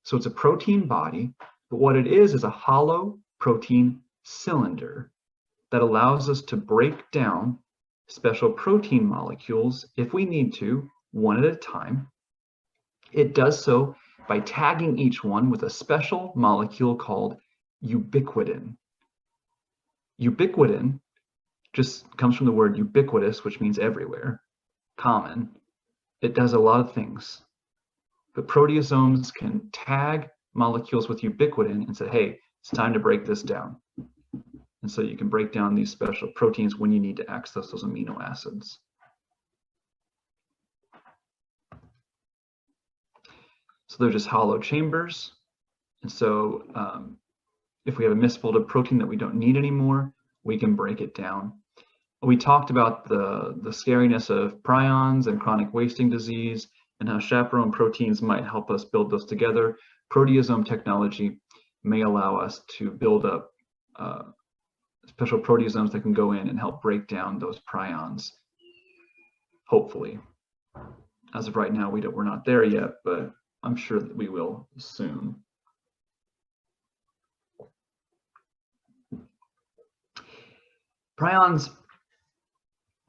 So it's a protein body, but what it is a hollow protein cylinder that allows us to break down special protein molecules if we need to, one at a time. It does so by tagging each one with a special molecule called ubiquitin. Ubiquitin just comes from the word ubiquitous, which means everywhere, common. It does a lot of things. But proteosomes can tag molecules with ubiquitin and say, hey, it's time to break this down. And so you can break down these special proteins when you need to access those amino acids. So they're just hollow chambers. And so if we have a misfolded protein that we don't need anymore, we can break it down. We talked about the scariness of prions and chronic wasting disease and how chaperone proteins might help us build those together. Proteasome technology may allow us to build up special proteasomes that can go in and help break down those prions, hopefully. As of right now, we're not there yet, but I'm sure that we will soon. Prions,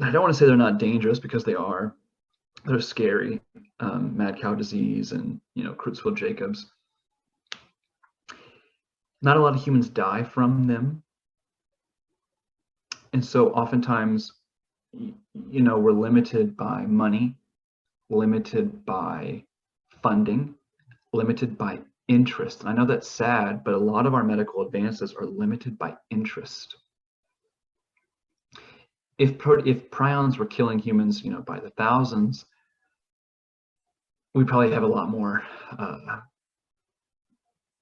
I don't want to say they're not dangerous because they are. They're scary. Mad cow disease and Creutzfeldt-Jacobs. Not a lot of humans die from them. And so oftentimes, we're limited by money, limited by funding, limited by interest. And I know that's sad, but a lot of our medical advances are limited by interest. If prions were killing humans, by the thousands, we probably have a lot more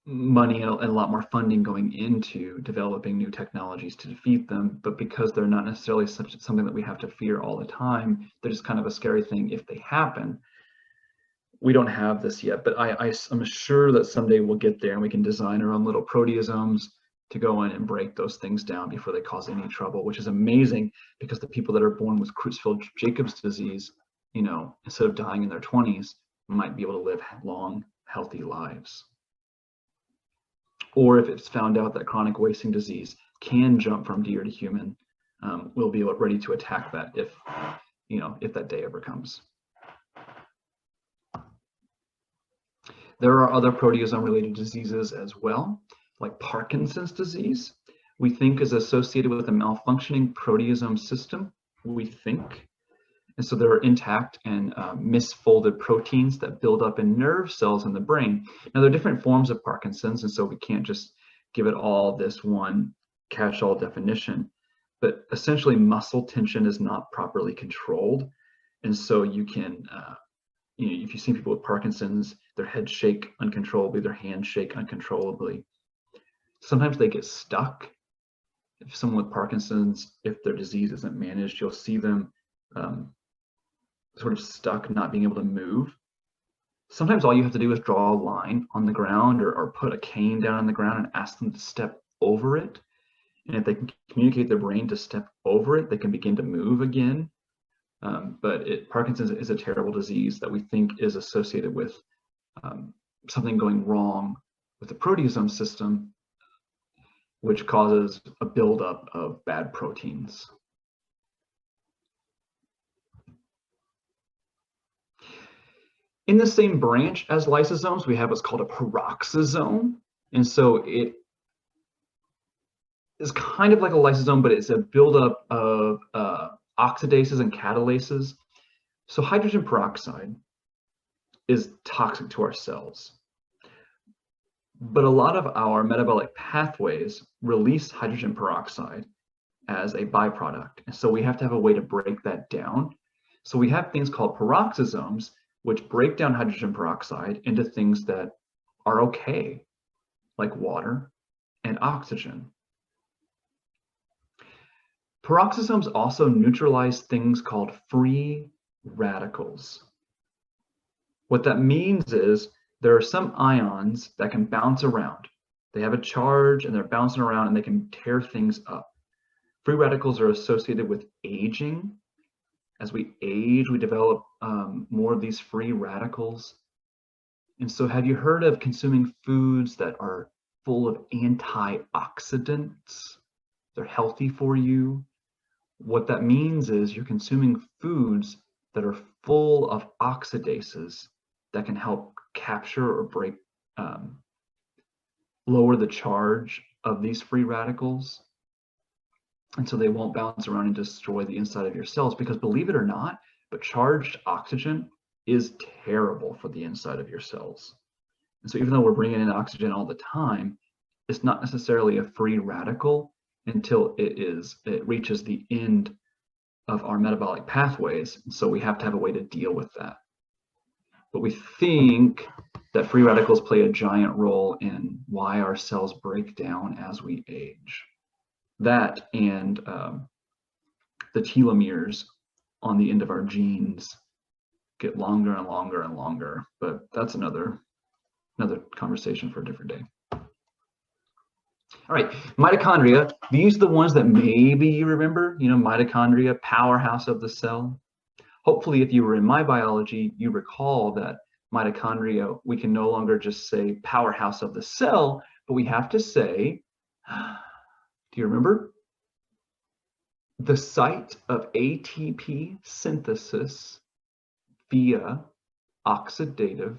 money and a lot more funding going into developing new technologies to defeat them. But because they're not necessarily something that we have to fear all the time, they're just kind of a scary thing if they happen. We don't have this yet, but I'm sure that someday we'll get there and we can design our own little proteasomes to go in and break those things down before they cause any trouble, which is amazing because the people that are born with Creutzfeldt-Jacobs disease, instead of dying in their 20s, might be able to live long, healthy lives. Or if it's found out that chronic wasting disease can jump from deer to human, we'll be ready to attack that if that day ever comes. There are other proteasome-related diseases as well, like Parkinson's disease. We think is associated with a malfunctioning proteasome system, we think. And so there are intact and misfolded proteins that build up in nerve cells in the brain. Now, there are different forms of Parkinson's, and so we can't just give it all this one catch-all definition. But essentially, muscle tension is not properly controlled. And so you can, if you see people with Parkinson's, their heads shake uncontrollably, their hands shake uncontrollably. Sometimes they get stuck. If someone with Parkinson's, if their disease isn't managed, you'll see them sort of stuck, not being able to move. Sometimes all you have to do is draw a line on the ground or put a cane down on the ground and ask them to step over it. And if they can communicate their brain to step over it, they can begin to move again. But Parkinson's is a terrible disease that we think is associated with something going wrong with the proteasome system, which causes a buildup of bad proteins. In the same branch as lysosomes, we have what's called a peroxisome. And so it is kind of like a lysosome, but it's a buildup of oxidases and catalases. So hydrogen peroxide is toxic to our cells. But a lot of our metabolic pathways release hydrogen peroxide as a byproduct. And so we have to have a way to break that down. So we have things called peroxisomes, which break down hydrogen peroxide into things that are okay, like water and oxygen. Peroxisomes also neutralize things called free radicals. What that means is there are some ions that can bounce around. They have a charge and they're bouncing around and they can tear things up. Free radicals are associated with aging. As we age, we develop more of these free radicals. And so have you heard of consuming foods that are full of antioxidants? They're healthy for you. What that means is you're consuming foods that are full of oxidases that can help capture or break, lower the charge of these free radicals. And so they won't bounce around and destroy the inside of your cells, because believe it or not, but charged oxygen is terrible for the inside of your cells. And so even though we're bringing in oxygen all the time, it's not necessarily a free radical until it reaches the end of our metabolic pathways. And so we have to have a way to deal with that. But we think that free radicals play a giant role in why our cells break down as we age. That and the telomeres on the end of our genes get longer and longer and longer, but that's another conversation for a different day. All right, mitochondria, these are the ones that maybe you remember, mitochondria, powerhouse of the cell. Hopefully, if you were in my biology, you recall that mitochondria, we can no longer just say powerhouse of the cell, but we have to say, do you remember? The site of ATP synthesis via oxidative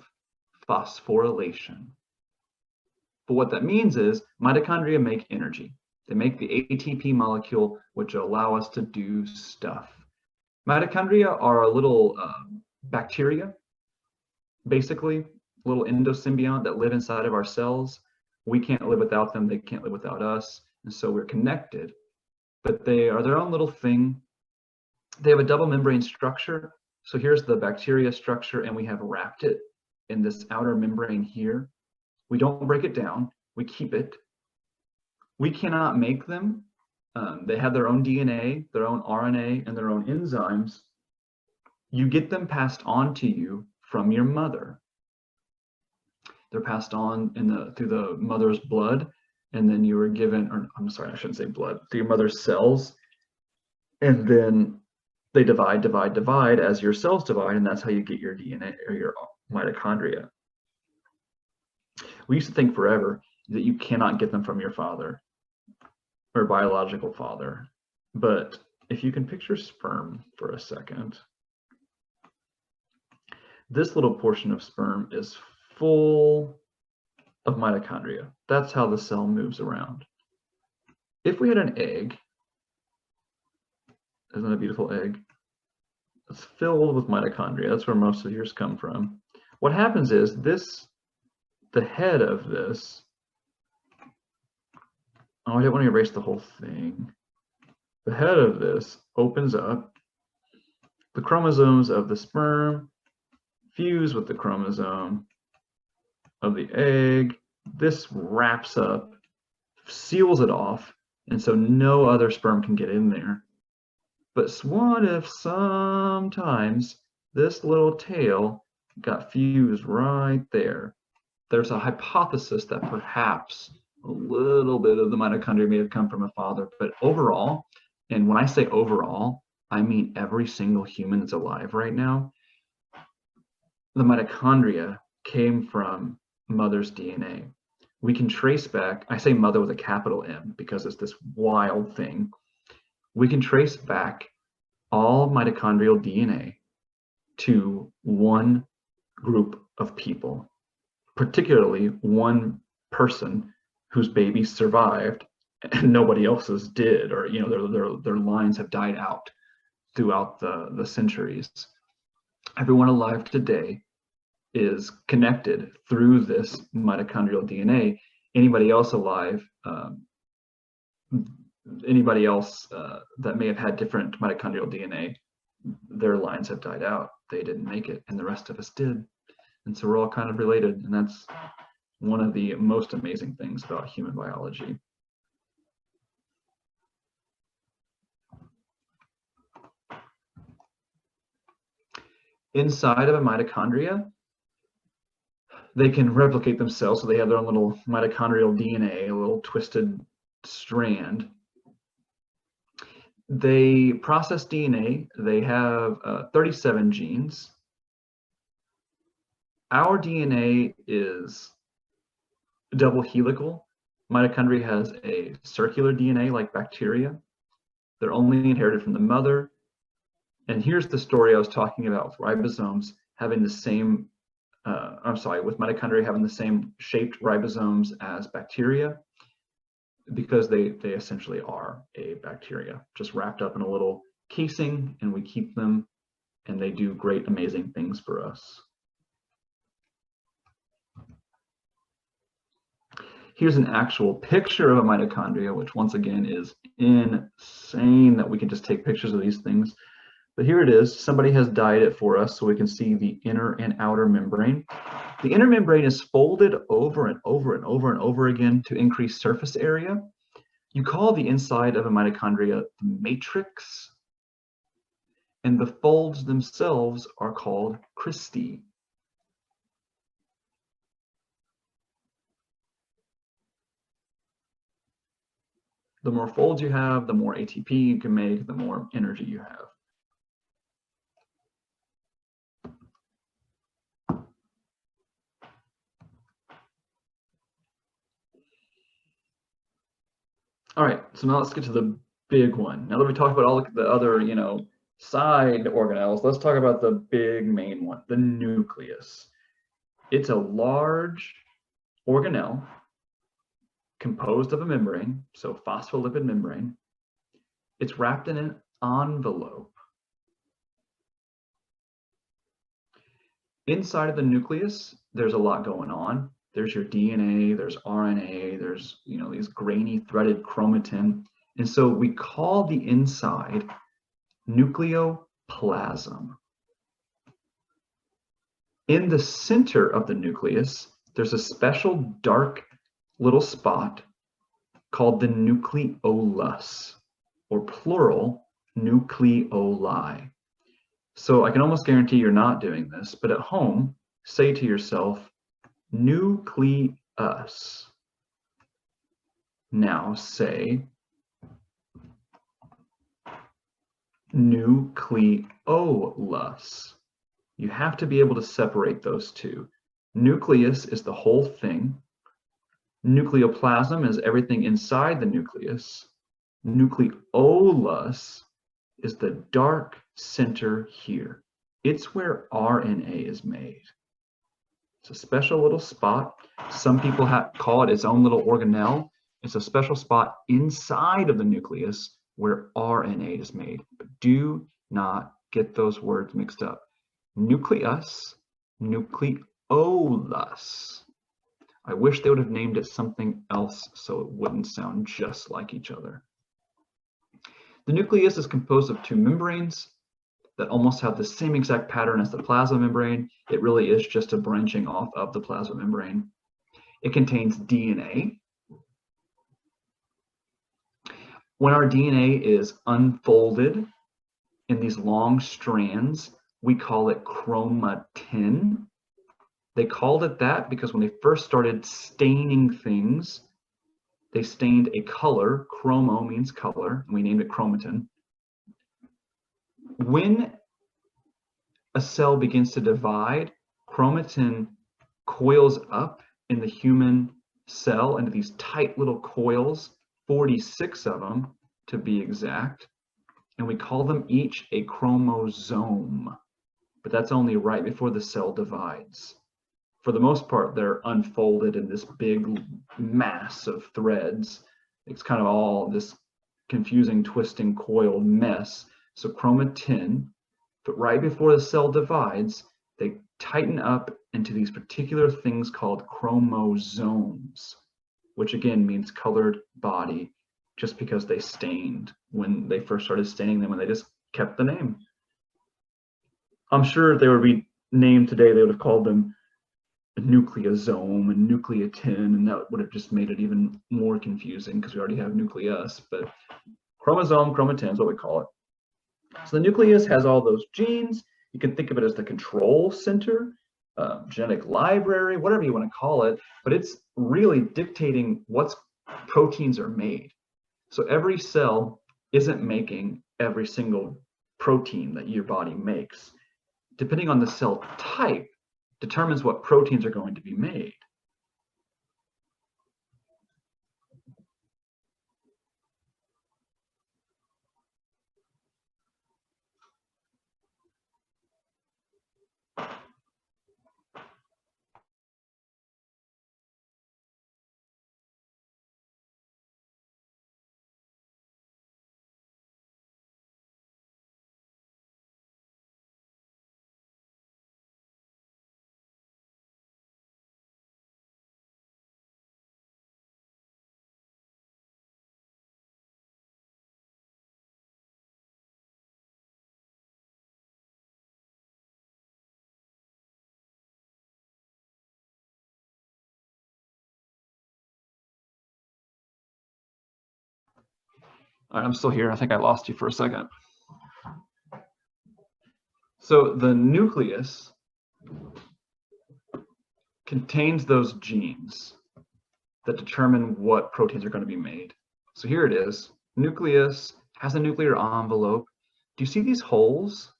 phosphorylation. But what that means is mitochondria make energy. They make the ATP molecule, which allow us to do stuff. Mitochondria are a little bacteria, basically, a little endosymbiont that live inside of our cells. We can't live without them. They can't live without us. And so we're connected. But they are their own little thing. They have a double membrane structure. So here's the bacteria structure, and we have wrapped it in this outer membrane here. We don't break it down. We keep it. We cannot make them. They have their own DNA, their own RNA, and their own enzymes. You get them passed on to you from your mother. They're passed on through the mother's blood, and then you were given, or I'm sorry, I shouldn't say blood, through your mother's cells, and then they divide as your cells divide, and that's how you get your DNA or your mitochondria. We used to think forever that you cannot get them from your father or biological father, but if you can picture sperm for a second, this little portion of sperm is full of mitochondria. That's how the cell moves around. If we had an egg, isn't it a beautiful egg? It's filled with mitochondria. That's where most of yours come from. What happens is the head of this, oh, I didn't want to erase the whole thing. The head of this opens up. The chromosomes of the sperm fuse with the chromosome of the egg. This wraps up, seals it off, and so no other sperm can get in there. But what if sometimes this little tail got fused right there? There's a hypothesis that perhaps a little bit of the mitochondria may have come from a father, but overall, and when I say overall, I mean every single human that's alive right now, the mitochondria came from mother's DNA. We can trace back, I say mother with a capital M because it's this wild thing. We can trace back all mitochondrial DNA to one group of people, particularly one person whose baby survived and nobody else's did, or their lines have died out throughout the centuries. Everyone alive today is connected through this mitochondrial DNA. Anybody else alive, anybody else that may have had different mitochondrial DNA, their lines have died out. They didn't make it, and the rest of us did. And so we're all kind of related, and that's one of the most amazing things about human biology. Inside of a mitochondria, they can replicate themselves, so they have their own little mitochondrial DNA, a little twisted strand. They process DNA. They have 37 genes. our DNA is double helical. Mitochondria has a circular DNA like bacteria. They're only inherited from the mother. And here's the story I was talking about with ribosomes having the same, with mitochondria having the same shaped ribosomes as bacteria, because they essentially are a bacteria, just wrapped up in a little casing, and we keep them, and they do great, amazing things for us. Here's an actual picture of a mitochondria, which once again is insane that we can just take pictures of these things. But here it is. Somebody has dyed it for us so we can see the inner and outer membrane. The inner membrane is folded over and over and over and over again to increase surface area. You call the inside of a mitochondria the matrix, and the folds themselves are called cristae. The more folds you have, the more ATP you can make, the more energy you have. All right, so now let's get to the big one. Now that we talked about all the other, side organelles, let's talk about the big main one, the nucleus. It's a large organelle composed of a membrane, so phospholipid membrane. It's wrapped in an envelope. Inside of the nucleus, there's a lot going on. There's your DNA, there's RNA, there's these grainy threaded chromatin. And so we call the inside nucleoplasm. In the center of the nucleus, there's a special dark little spot called the nucleolus, or plural, nucleoli. So I can almost guarantee you're not doing this, but at home, say to yourself, nucleus. Now say nucleolus. You have to be able to separate those two. Nucleus is the whole thing. Nucleoplasm is everything inside the nucleus. Nucleolus is the dark center here. It's where RNA is made. It's a special little spot. Some people call it its own little organelle. It's a special spot inside of the nucleus where RNA is made. But do not get those words mixed up. Nucleus, nucleolus. I wish they would have named it something else so it wouldn't sound just like each other. The nucleus is composed of two membranes that almost have the same exact pattern as the plasma membrane. It really is just a branching off of the plasma membrane. It contains DNA. When our DNA is unfolded in these long strands, we call it chromatin. They called it that because when they first started staining things, they stained a color. Chromo means color, and we named it chromatin. When a cell begins to divide, chromatin coils up in the human cell into these tight little coils, 46 of them to be exact, and we call them each a chromosome. But that's only right before the cell divides. For the most part, they're unfolded in this big mass of threads. It's kind of all this confusing, twisting, coiled mess. So chromatin, but right before the cell divides, they tighten up into these particular things called chromosomes, which again means colored body, just because they stained when they first started staining them, and they just kept the name. I'm sure if they would be named today, they would have called them a nucleosome and nucleatin, and that would have just made it even more confusing because we already have nucleus. But chromosome, chromatin is what we call it. So the nucleus has all those genes. You can think of it as the control center, genetic library, whatever you want to call it, but it's really dictating what proteins are made. So every cell isn't making every single protein that your body makes. Depending on the cell type, determines what proteins are going to be made. All right, I'm still here. I think I lost you for a second. So the nucleus contains those genes that determine what proteins are going to be made. So here it is. Nucleus has a nuclear envelope. Do you see these holes?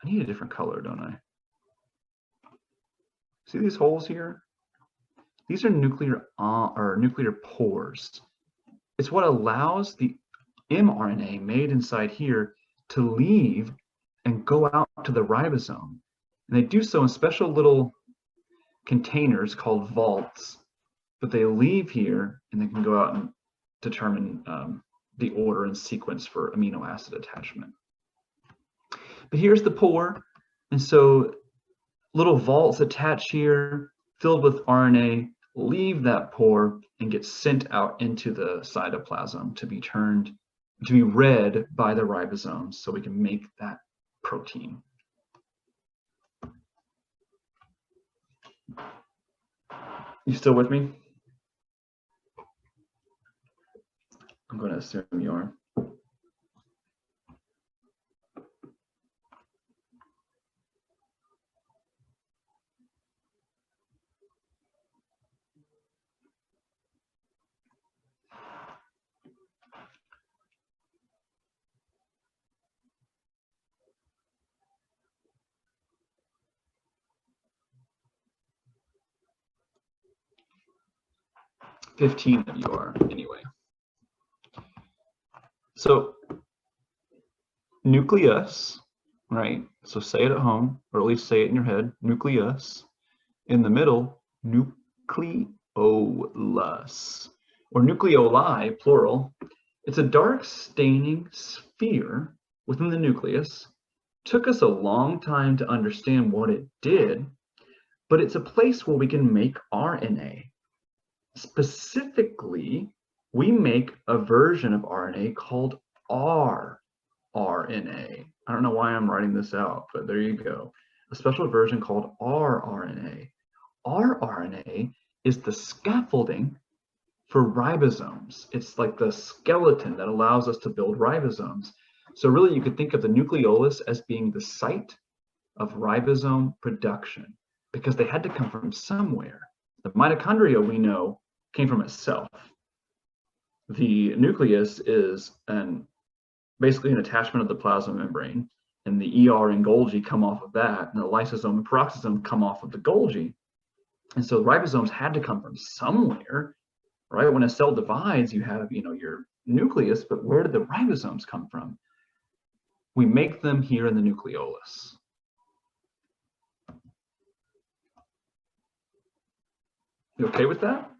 I need a different color, don't I? See these holes here? These are nuclear pores. It's what allows the mRNA made inside here to leave and go out to the ribosome. And they do so in special little containers called vaults, but they leave here and they can go out and determine the order and sequence for amino acid attachment. But here's the pore, and so little vaults attach here, filled with RNA, leave that pore and get sent out into the cytoplasm to be read by the ribosomes so we can make that protein. You still with me? I'm going to assume you are. "15 of you are, anyway." So nucleus, right? So say it at home, or at least say it in your head, nucleus. In the middle, nucleolus, or nucleoli, plural. It's a dark staining sphere within the nucleus. Took us a long time to understand what it did, but it's a place where we can make RNA. Specifically, we make a version of RNA called rRNA. I don't know why I'm writing this out, but there you go. A special version called rRNA. rRNA is the scaffolding for ribosomes. It's like the skeleton that allows us to build ribosomes. So really, you could think of the nucleolus as being the site of ribosome production, because they had to come from somewhere. The mitochondria, we know, came from itself. The nucleus is basically an attachment of the plasma membrane, and the ER and Golgi come off of that, and the lysosome and peroxisome come off of the Golgi. And so ribosomes had to come from somewhere, right? When a cell divides, you have, your nucleus, but where did the ribosomes come from? We make them here in the nucleolus. You okay with that?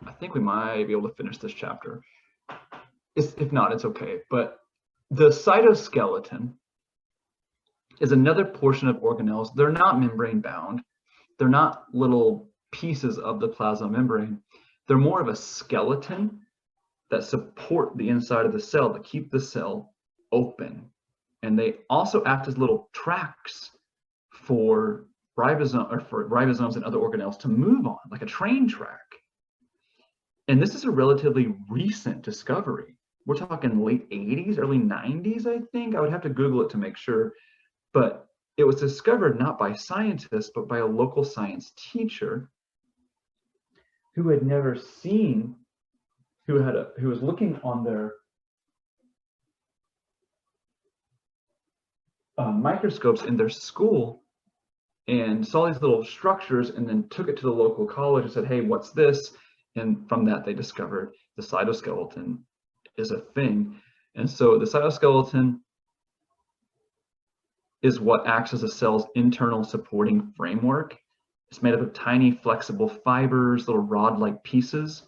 I think we might be able to finish this chapter. If not, it's okay. But the cytoskeleton is another portion of organelles. They're not membrane bound. They're not little pieces of the plasma membrane. They're more of a skeleton that support the inside of the cell to keep the cell open. And they also act as little tracks for ribosomes and other organelles to move on, like a train track. And this is a relatively recent discovery. We're talking late 80s, early 90s, I think. I would have to Google it to make sure. But it was discovered not by scientists, but by a local science teacher who had never seen, who was looking on their microscopes in their school and saw these little structures and then took it to the local college and said, hey, what's this? And from that, they discovered the cytoskeleton is a thing. And so the cytoskeleton is what acts as a cell's internal supporting framework. It's made up of tiny flexible fibers, little rod-like pieces.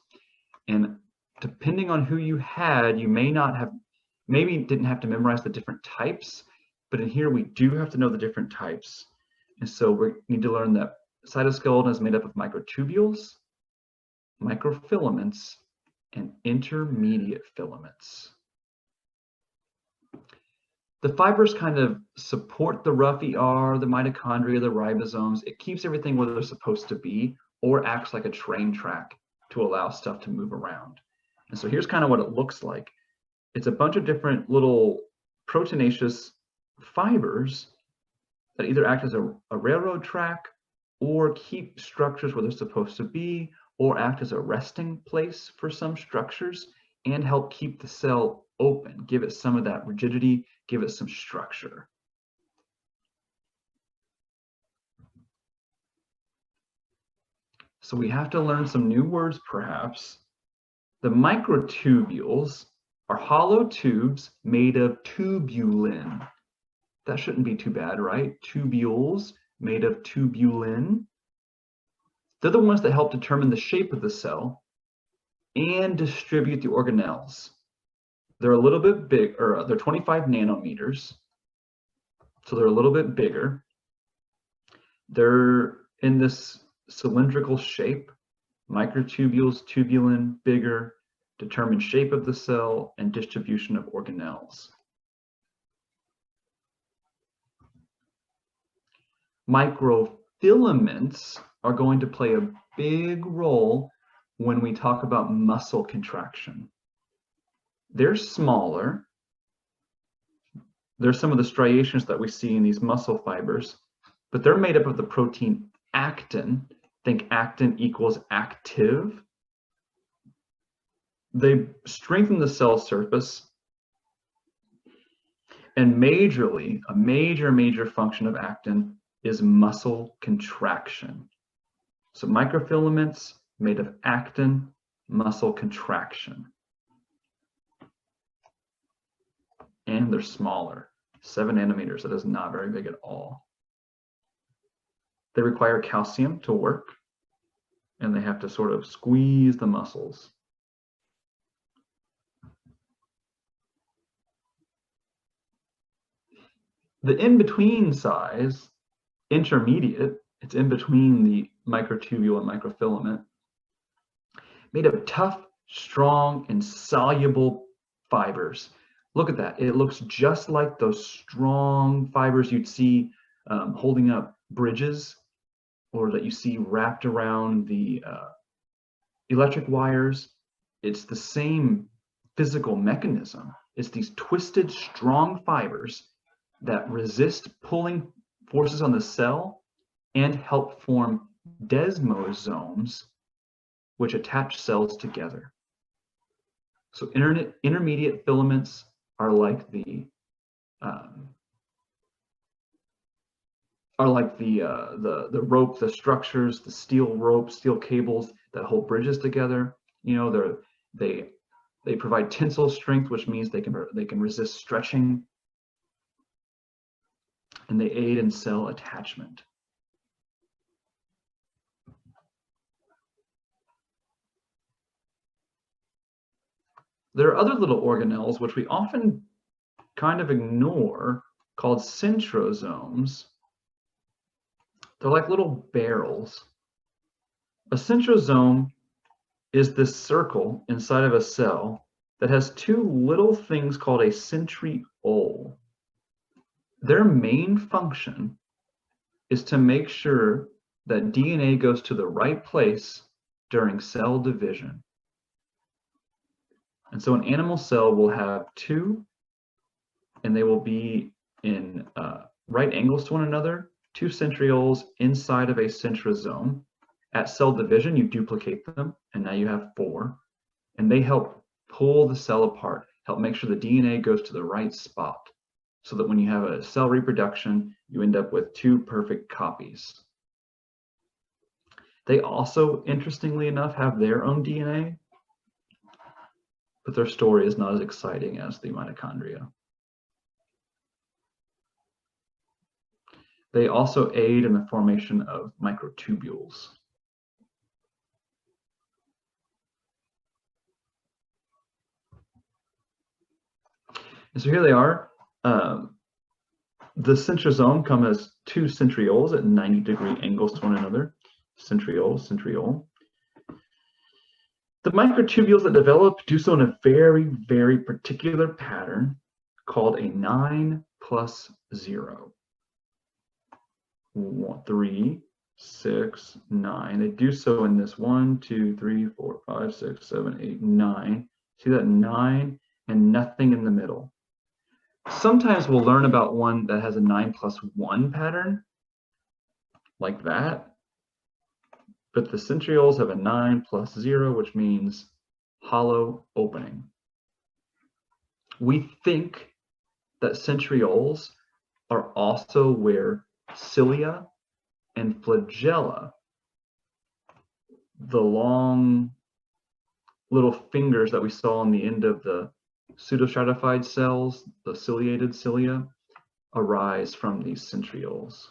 And depending on who you had, you maybe didn't have to memorize the different types, but in here we do have to know the different types. And so we need to learn that cytoskeleton is made up of microtubules, microfilaments, and intermediate filaments. The fibers kind of support the rough ER, the mitochondria, the ribosomes. It keeps everything where they're supposed to be, or acts like a train track to allow stuff to move around. And so here's kind of what it looks like. It's a bunch of different little proteinaceous fibers that either act as a railroad track or keep structures where they're supposed to be, or act as a resting place for some structures and help keep the cell open, give it some of that rigidity, give it some structure. So we have to learn some new words, perhaps. The microtubules are hollow tubes made of tubulin. That shouldn't be too bad, right? Tubules made of tubulin. They're the ones that help determine the shape of the cell and distribute the organelles. They're a little bit big, or they're 25 nanometers, so they're a little bit bigger. They're in this cylindrical shape. Microtubules, tubulin, bigger, determine shape of the cell and distribution of organelles. Microfilaments are going to play a big role when we talk about muscle contraction. They're smaller. There's some of the striations that we see in these muscle fibers, but they're made up of the protein actin. Think actin equals active. They strengthen the cell surface, and majorly, a major function of actin is muscle contraction. So microfilaments made of actin, muscle contraction. And they're smaller, 7 nanometers. That is not very big at all. They require calcium to work, and they have to sort of squeeze the muscles. The in-between size, intermediate, it's in between the microtubule and microfilament, made of tough, strong, and soluble fibers. Look at that. It looks just like those strong fibers you'd see holding up bridges, or that you see wrapped around the electric wires. It's the same physical mechanism. It's these twisted, strong fibers that resist pulling forces on the cell and help form desmosomes, which attach cells together. So intermediate filaments are like the rope, the structures, the steel ropes, steel cables that hold bridges together. You know, they provide tensile strength, which means they can resist stretching, and they aid in cell attachment. There are other little organelles which we often kind of ignore, called centrosomes. They're like little barrels. A centrosome is this circle inside of a cell that has two little things called a centriole. Their main function is to make sure that DNA goes to the right place during cell division. And so an animal cell will have two, and they will be in right angles to one another, two centrioles inside of a centrosome. At cell division, you duplicate them, and now you have 4. And they help pull the cell apart, help make sure the DNA goes to the right spot. so that when you have a cell reproduction, you end up with two perfect copies. They also, interestingly enough, have their own DNA, but their story is not as exciting as the mitochondria. They also aid in the formation of microtubules. And so here they are. The centrosome come as two centrioles at 90-degree angles to one another. Centriole, centriole. The microtubules that develop do so in a very, very particular pattern called a 9 plus 0. 3, 6, 9. They do so in this 1, 2, 3, 4, 5, 6, 7, 8, 9. See that 9 and nothing in the middle. Sometimes we'll learn about one that has a 9 plus 1 pattern, like that. But the centrioles have a 9 plus 0, which means hollow opening. We think that centrioles are also where cilia and flagella, the long little fingers that we saw on the end of the pseudostratified cells, the ciliated cilia, arise from these centrioles.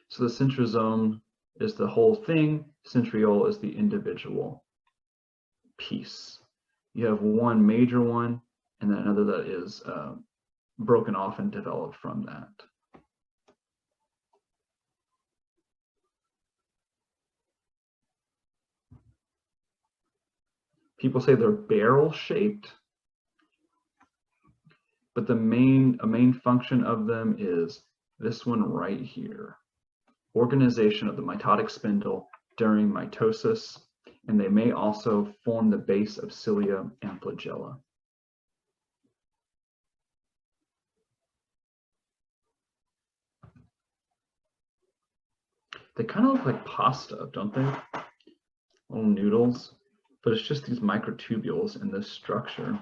So the centrosome is the whole thing, centriole is the individual piece. You have one major one and then another that is broken off and developed from that. People say they're barrel-shaped, but a main function of them is this one right here. Organization of the mitotic spindle during mitosis, and they may also form the base of cilia and flagella. They kind of look like pasta, don't they? Little noodles, but it's just these microtubules in this structure.